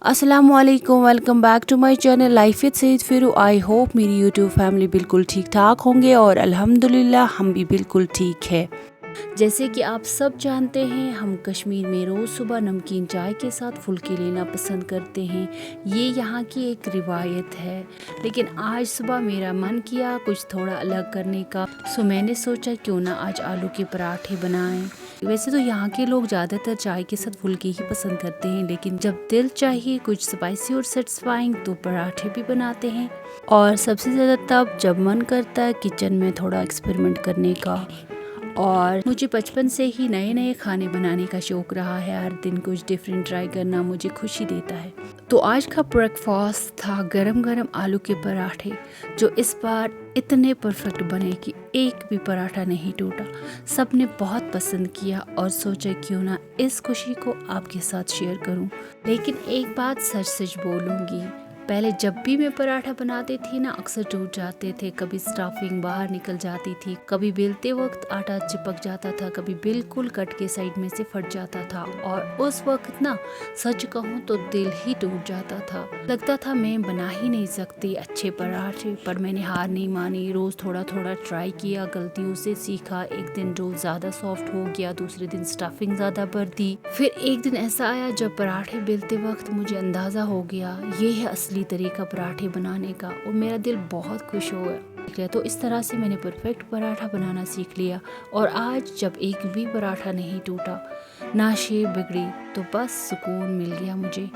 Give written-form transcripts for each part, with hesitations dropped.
अस्सलाम वालेकुम, welcome back to my channel life with Saeed Firu. I hope मेरी यूट्यूब फैमिली बिल्कुल ठीक ठाक होंगे और अल्हम्दुलिल्लाह हम भी बिल्कुल ठीक है। जैसे कि आप सब जानते हैं, हम कश्मीर में रोज़ सुबह नमकीन चाय के साथ फुल्के लेना पसंद करते हैं। ये यहाँ की एक रिवायत है, लेकिन आज सुबह मेरा मन किया कुछ थोड़ा अलग करने का, सो मैंने सोचा क्यों ना आज आलू के पराठे बनाएं। वैसे तो यहाँ के लोग ज़्यादातर चाय के साथ फुल्के ही पसंद करते हैं, लेकिन जब दिल चाहिए कुछ स्पाइसी और सेटिस्फाइंग तो पराठे भी बनाते हैं। और सबसे ज़्यादा तब जब मन करता है किचन में थोड़ा एक्सपेरिमेंट करने का। और मुझे बचपन से ही नए नए खाने बनाने का शौक़ रहा है। हर दिन कुछ डिफरेंट ट्राई करना मुझे खुशी देता है। तो आज का ब्रेकफास्ट था गरम गरम आलू के पराठे, जो इस बार इतने परफेक्ट बने कि एक भी पराठा नहीं टूटा। सबने बहुत पसंद किया और सोचा क्यों ना इस खुशी को आपके साथ शेयर करूं। लेकिन एक बात सच सच बोलूँगी, पहले जब भी मैं पराठा बनाती थी ना, अक्सर टूट जाते थे। कभी स्टफिंग बाहर निकल जाती थी, कभी बेलते वक्त आटा चिपक जाता था, कभी बिल्कुल कट के साइड में से फट जाता था। और उस वक्त ना सच कहूँ तो दिल ही टूट जाता था। लगता था मैं बना ही नहीं सकती अच्छे पराठे, पर मैंने हार नहीं मानी। रोज़ थोड़ा थोड़ा ट्राई किया, गलतियों से सीखा। एक दिन डो ज़्यादा सॉफ्ट हो गया, दूसरे दिन स्टफिंग ज़्यादा भर दी। फिर एक दिन ऐसा आया जब पराठे बेलते वक्त मुझे अंदाज़ा हो गया ये है असली तरीका पराठे बनाने का, और मेरा दिल बहुत खुश हो गया। तो इस तरह से मैंने परफेक्ट पराठा बनाना सीख लिया। और आज जब एक भी पराठा नहीं टूटा, ना शेप बिगड़ी, तो बस सुकून मिल गया मुझे।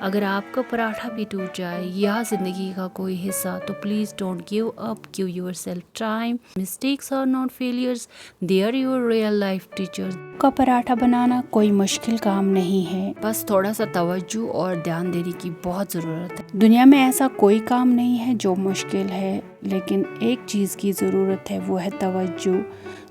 अगर आपका पराठा भी टूट जाए या जिंदगी का कोई हिस्सा, तो please don't give up, give yourself time. Mistakes are not failures, they are your real life teachers. का पराठा बनाना कोई मुश्किल काम नहीं है, बस थोड़ा सा तवज्जो और ध्यान देने की बहुत ज़रूरत है। दुनिया में ऐसा कोई काम नहीं है जो मुश्किल है, लेकिन एक चीज़ की ज़रूरत है, वो है तवज्जो।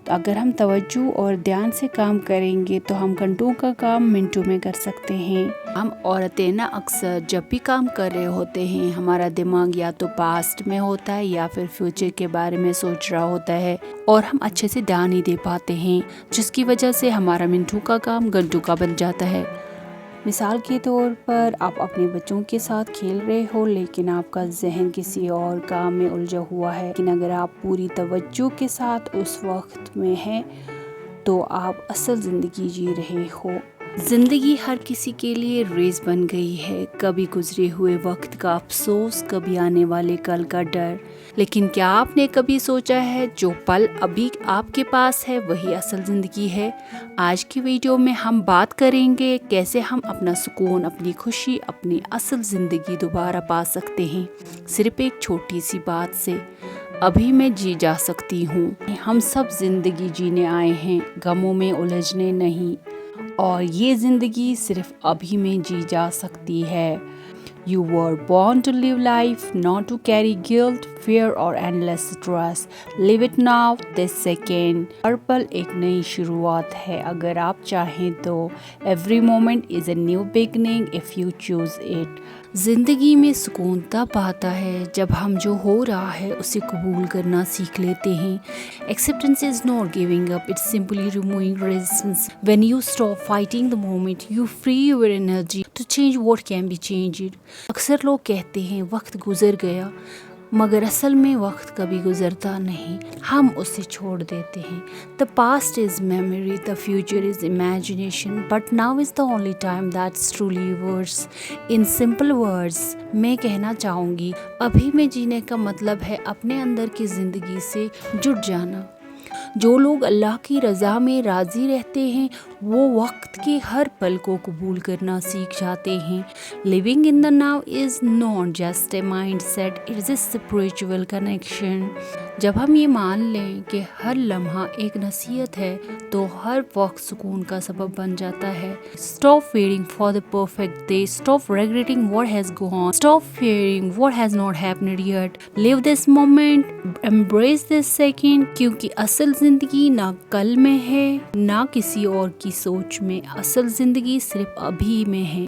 तो अगर हम तवज्जो और ध्यान से काम करेंगे तो हम घंटों का काम मिनटों में कर सकते हैं। हम औरतें ना अक्सर जब भी काम कर रहे होते हैं, हमारा दिमाग या तो पास्ट में होता है या फिर फ्यूचर के बारे में सोच रहा होता है, और हम अच्छे से ध्यान नहीं दे पाते हैं, जिसकी वजह से हमारा मिनटों का काम घंटों का बन जाता है। मिसाल के तौर पर आप अपने बच्चों के साथ खेल रहे हो, लेकिन आपका जहन किसी और काम में उलझा हुआ है। लेकिन अगर आप पूरी तवज्जो के साथ उस वक्त में हैं, तो आप असल ज़िंदगी जी रहे हो। जिंदगी हर किसी के लिए रेस बन गई है, कभी गुजरे हुए वक्त का अफसोस, कभी आने वाले कल का डर। लेकिन क्या आपने कभी सोचा है जो पल अभी आपके पास है वही असल जिंदगी है? आज की वीडियो में हम बात करेंगे कैसे हम अपना सुकून, अपनी खुशी, अपनी असल जिंदगी दोबारा पा सकते हैं, सिर्फ एक छोटी सी बात से। अभी मैं जी जा सकती हूँ। हम सब जिंदगी जीने आए हैं, गमों में उलझने नहीं, और ये ज़िंदगी सिर्फ अभी में जी जा सकती है। You were born to live life, not to carry guilt, fear or endless stress. Live it now, this second. हर पल एक नई शुरुआत है अगर आप चाहें तो। Every moment is a new beginning if you choose it. ज़िंदगी में सुकून तब आता है जब हम जो हो रहा है उसे कबूल करना सीख लेते हैं। Acceptance is not giving up, it's simply removing resistance. When you stop fighting the moment, you free your energy to change what can be changed. अक्सर लोग कहते हैं वक्त गुजर गया, मगर असल में वक्त कभी गुजरता नहीं, हम उसे छोड़ देते हैं। The past is memory, the future is imagination, but now is the only time that's truly yours. In simple words, मैं कहना चाहूँगी, अभी में जीने का मतलब है अपने अंदर की ज़िंदगी से जुड़ जाना। जो लोग अल्लाह की रज़ा में राज़ी रहते हैं, वो वक्त के हर पल को कबूल करना सीख जाते हैं। Living in the now is not just a mind set, it is a spiritual connection. जब हम ये मान लें कि हर लम्हा एक नसीहत है, तो हर वक्त सुकून का सबब बन जाता है। Stop waiting for the perfect day, stop regretting what has gone, stop fearing what has not happened yet. Live this moment, embrace this second, क्योंकि असल जिंदगी ना कल में है ना किसी और की सोच में, असल जिंदगी सिर्फ अभी में है।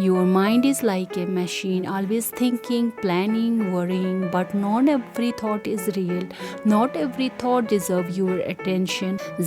Your mind is like a machine, always thinking, planning, worrying, but not every thought is real. Not every thought deserves your attention.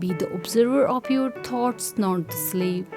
Be the observer of your thoughts, not the slave.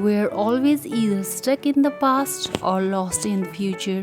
We are always either stuck in the past or lost in the future.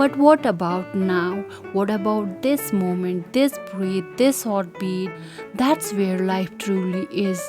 But what about now? What about this moment, this breath, this heartbeat? That's where life truly is.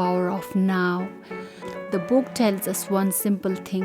Power of Now. The book tells us one simple thing.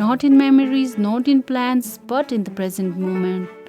Not in memories, not in plans, but in the present moment.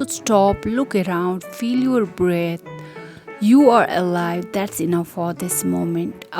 So stop, look around, feel your breath. You are alive. That's enough for this moment.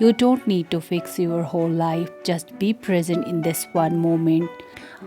You don't need to fix your whole life. Just be present in this one moment.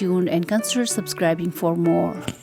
tuned and consider subscribing for more.